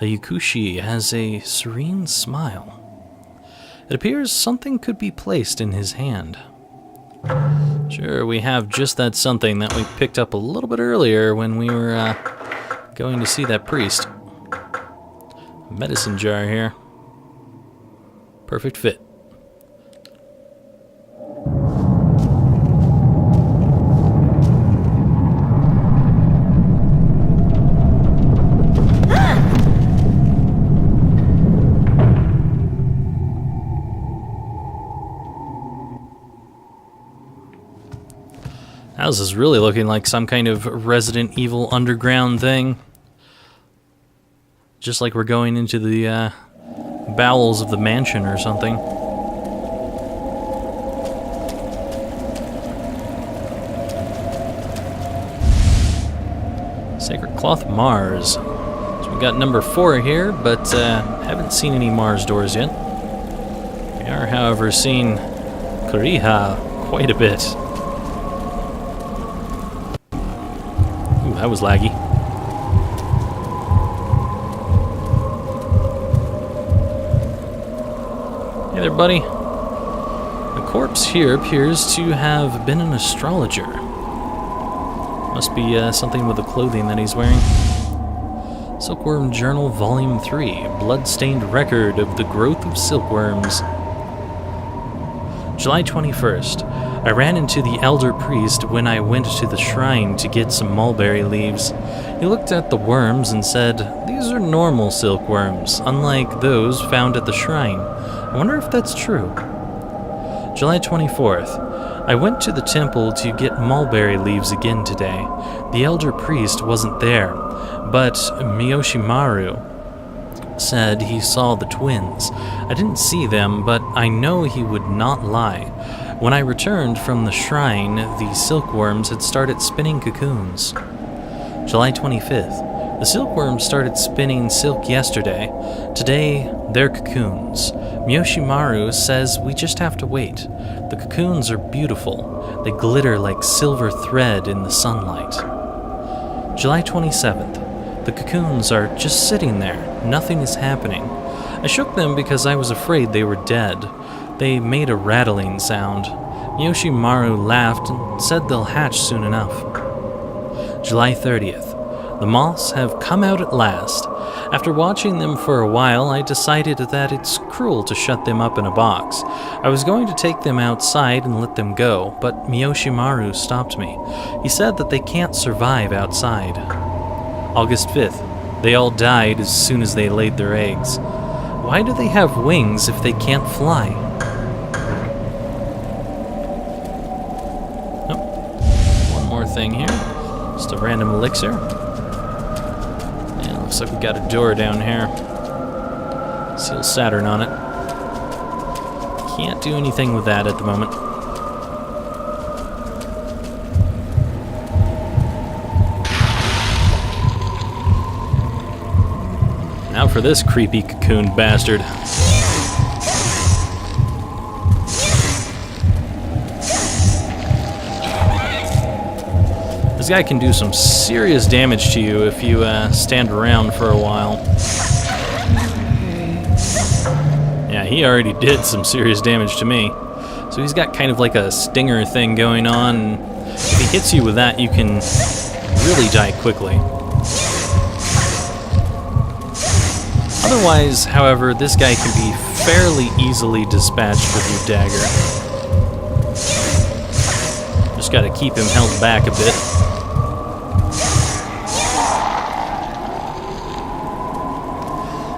The Yukushi has a serene smile. It appears something could be placed in his hand. Sure, we have just that something that we picked up a little bit earlier when we were going to see that priest. Medicine jar here. Perfect fit. House is really looking like some kind of Resident Evil underground thing. Just like we're going into the bowels of the mansion or something. Sacred Cloth Mars. So we got number 4 here, but haven't seen any Mars doors yet. We are, however, seeing Kuriha quite a bit. Ooh, that was laggy. Hey there, buddy. The corpse here appears to have been an astrologer. Must be something with the clothing that he's wearing. Silkworm Journal, Volume 3. Blood-stained record of the growth of silkworms. July 21st. I ran into the elder priest when I went to the shrine to get some mulberry leaves. He looked at the worms and said, "These are normal silkworms, unlike those found at the shrine. I wonder if that's true." July 24th. I went to the temple to get mulberry leaves again today. The elder priest wasn't there, but Miyoshimaru said he saw the twins. I didn't see them, but I know he would not lie. When I returned from the shrine, the silkworms had started spinning cocoons. July 25th. The silkworms started spinning silk yesterday. Today, they're cocoons. Miyoshimaru says we just have to wait. The cocoons are beautiful. They glitter like silver thread in the sunlight. July 27th. The cocoons are just sitting there. Nothing is happening. I shook them because I was afraid they were dead. They made a rattling sound. Miyoshimaru laughed and said they'll hatch soon enough. July 30th. The moths have come out at last. After watching them for a while, I decided that it's cruel to shut them up in a box. I was going to take them outside and let them go, but Miyoshimaru stopped me. He said that they can't survive outside. August 5th. They all died as soon as they laid their eggs. Why do they have wings if they can't fly? Oh, one more thing here. Just a random elixir. Looks like we got a door down here. Seal Saturn on it. Can't do anything with that at the moment. Now for this creepy cocoon bastard. This guy can do some serious damage to you if you stand around for a while. Yeah, he already did some serious damage to me. So he's got kind of like a stinger thing going on. If he hits you with that, you can really die quickly. Otherwise, however, this guy can be fairly easily dispatched with your dagger. Just gotta keep him held back a bit.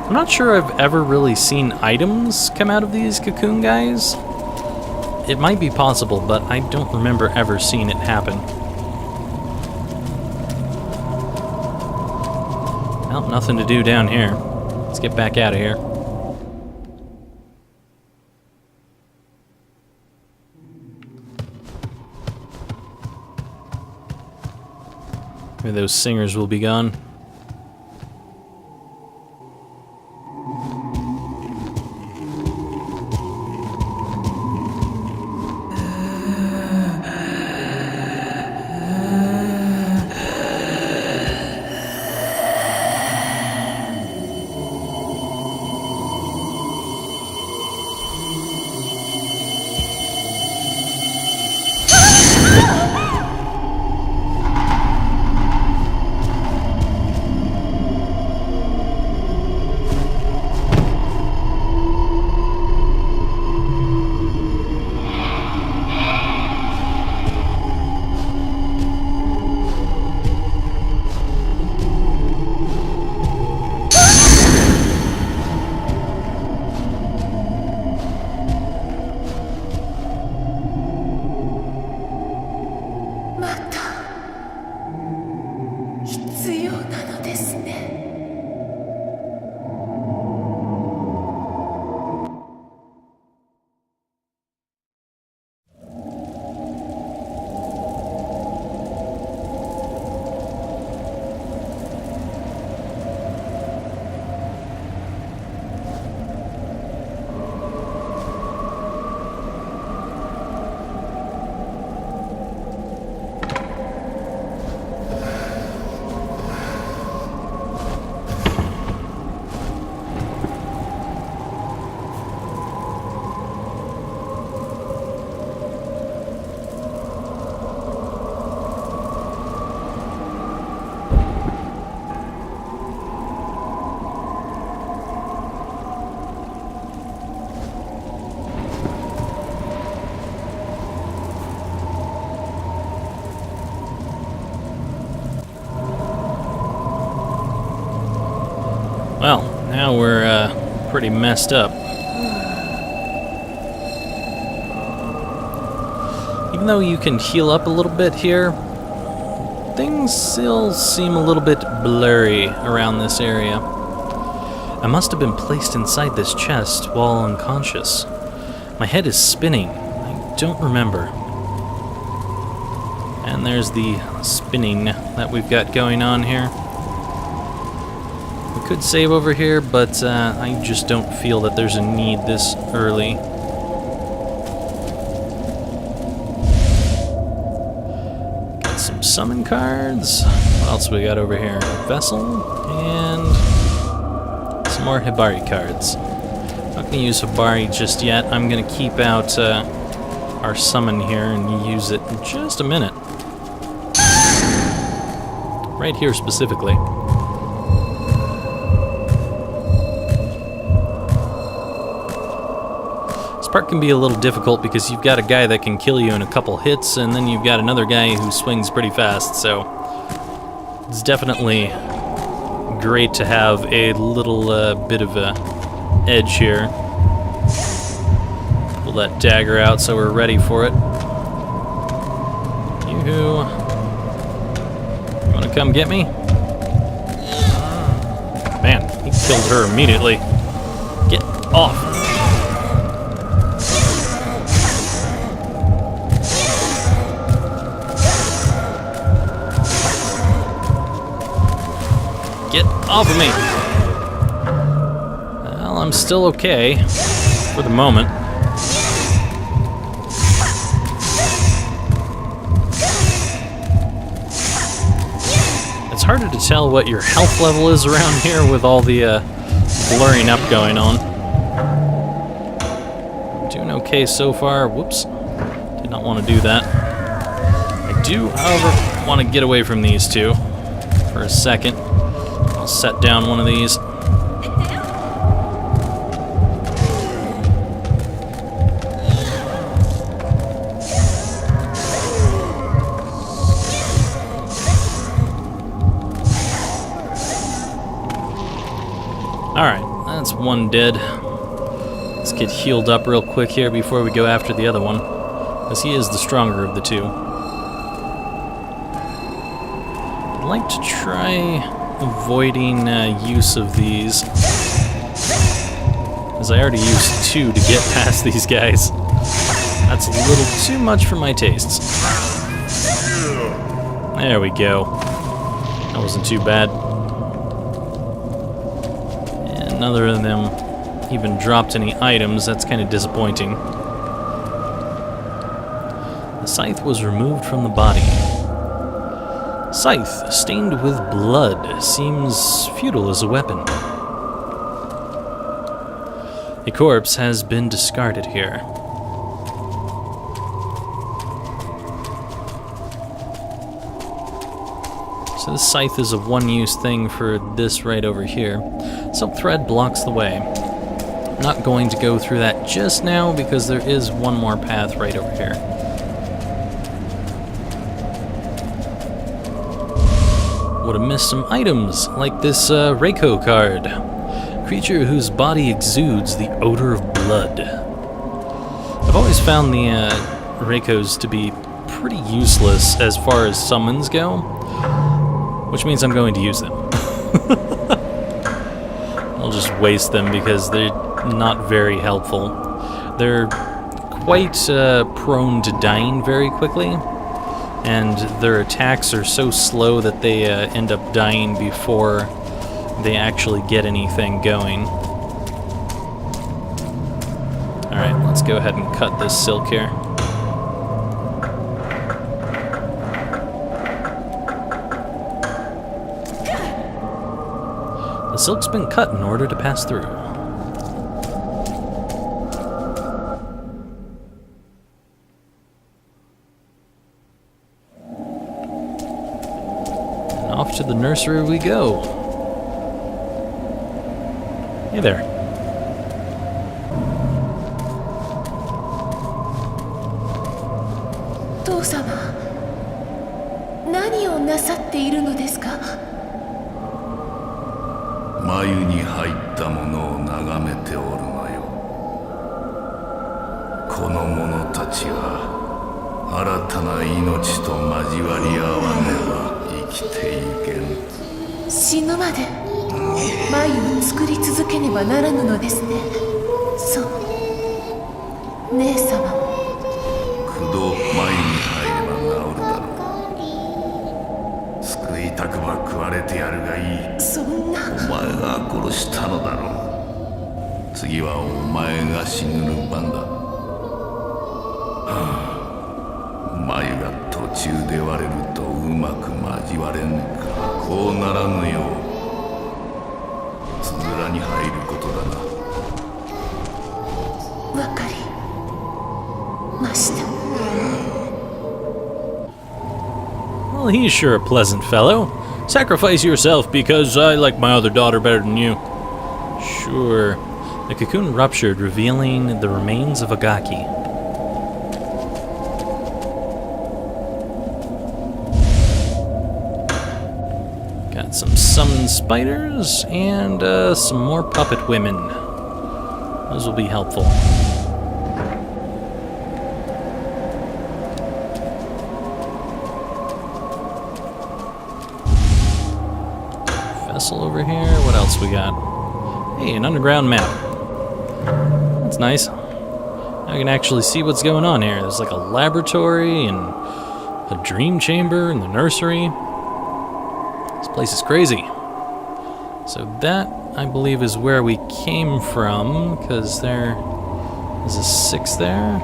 I'm not sure I've ever really seen items come out of these cocoon guys. It might be possible, but I don't remember ever seeing it happen. Well, nothing to do down here. Let's get back out of here. Maybe those singers will be gone. Well, now we're pretty messed up. Even though you can heal up a little bit here, things still seem a little bit blurry around this area. I must have been placed inside this chest while unconscious. My head is spinning. I don't remember. And there's the spinning that we've got going on here. We could save over here, but I just don't feel that there's a need this early. Got some summon cards. What else we got over here? Vessel and some more Hibari cards. Not going to use Hibari just yet. I'm going to keep out our summon here and use it in just a minute. Right here specifically. This part can be a little difficult because you've got a guy that can kill you in a couple hits, and then you've got another guy who swings pretty fast, so it's definitely great to have a little bit of a edge here. Pull that dagger out so we're ready for it. Yoo-hoo. You wanna come get me? Man, he killed her immediately. Get off. Get off of me. Well, I'm still okay for the moment. It's harder to tell what your health level is around here with all the blurring up going on. Doing okay so far. Whoops. Did not want to do that. I do, however, want to get away from these two for a second. I'll set down one of these. Alright, that's one dead. Let's get healed up real quick here before we go after the other one, because he is the stronger of the two. I'd like to try avoiding use of these, as I already used 2 to get past these guys. That's a little too much for my tastes. There we go. That wasn't too bad. And none of them even dropped any items. That's kind of disappointing. The scythe was removed from the body. Scythe, stained with blood, seems futile as a weapon. A corpse has been discarded here. So the scythe is a one-use thing for this right over here. Silk thread blocks the way. I'm not going to go through that just now because there is one more path right over here. Would have missed some items, like this Reiko card. Creature whose body exudes the odor of blood. I've always found the Reikos to be pretty useless as far as summons go, which means I'm going to use them. I'll just waste them because they're not very helpful. They're quite prone to dying very quickly. And their attacks are so slow that they end up dying before they actually get anything going. Alright, let's go ahead and cut this silk here. The silk's been cut in order to pass through. Off to the nursery we go. Hey there. Tousama, 何をなさっているのですか?眉に入ったものを眺めておるのよ。この者たちは新たな命と交わり合わねば生きてゆけん。死ぬまで眉を作り続けねばならぬのですね。そう、姉様。九度眉に入れば治るだろう。救いたくば食われてやるがいい。そんな。お前が殺したのだろう。次はお前が死ぬる番だ。眉が途中で割れるとうまく交われんか。こうならぬようつづらに入ることだな。わかりました。 Well, he's sure a pleasant fellow. Sacrifice yourself because I like my other daughter better than you. Sure. The cocoon ruptured, revealing the remains of Agaki. Got some summoned spiders and some more puppet women. Those will be helpful. Vessel over here. What else we got? Hey, an underground map. That's nice. I can actually see what's going on here. There's like a laboratory and a dream chamber and the nursery. This place is crazy. So that, I believe, is where we came from, because there is a 6 there.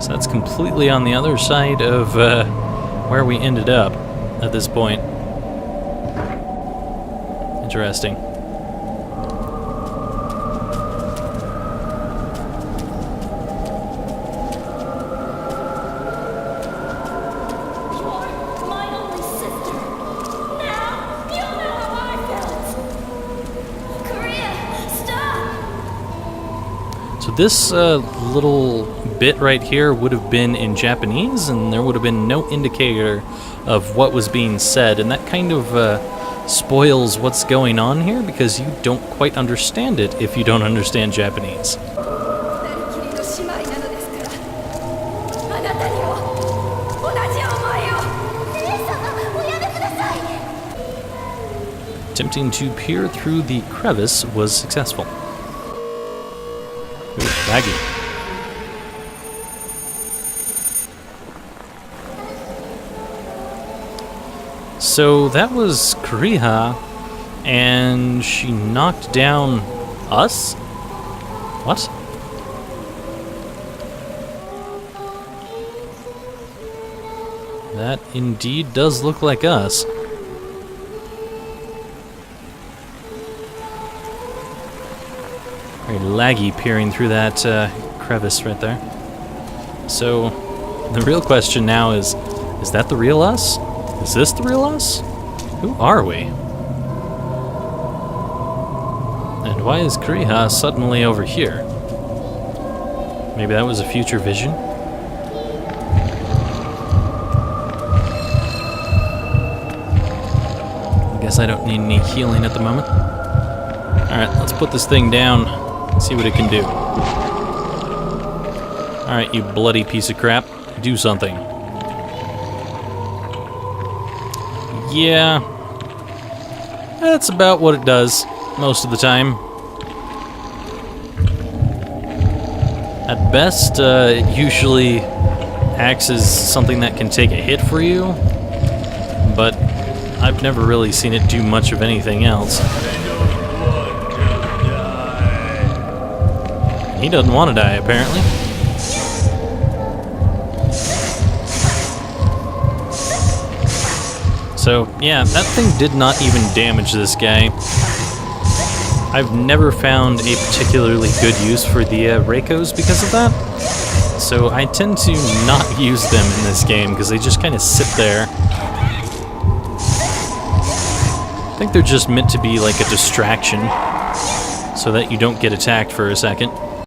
So that's completely on the other side of where we ended up at this point. Interesting. So this little bit right here would have been in Japanese, and there would have been no indicator of what was being said, and that kind of spoils what's going on here, because you don't quite understand it if you don't understand Japanese. Attempting to peer through the crevice was successful. Ooh, baggy. So that was Kuriha, and she knocked down us? What? That indeed does look like us. Very laggy peering through that crevice right there. So the real question now is that the real us? Is this the real us? Who are we? And why is Kuriha suddenly over here? Maybe that was a future vision? I guess I don't need any healing at the moment. Alright, let's put this thing down and see what it can do. Alright, you bloody piece of crap. Do something. Yeah, that's about what it does most of the time. At best, it usually acts as something that can take a hit for you, but I've never really seen it do much of anything else. He doesn't want to die, apparently. So, yeah, that thing did not even damage this guy. I've never found a particularly good use for the Reikos because of that. So I tend to not use them in this game because they just kind of sit there. I think they're just meant to be like a distraction so that you don't get attacked for a second.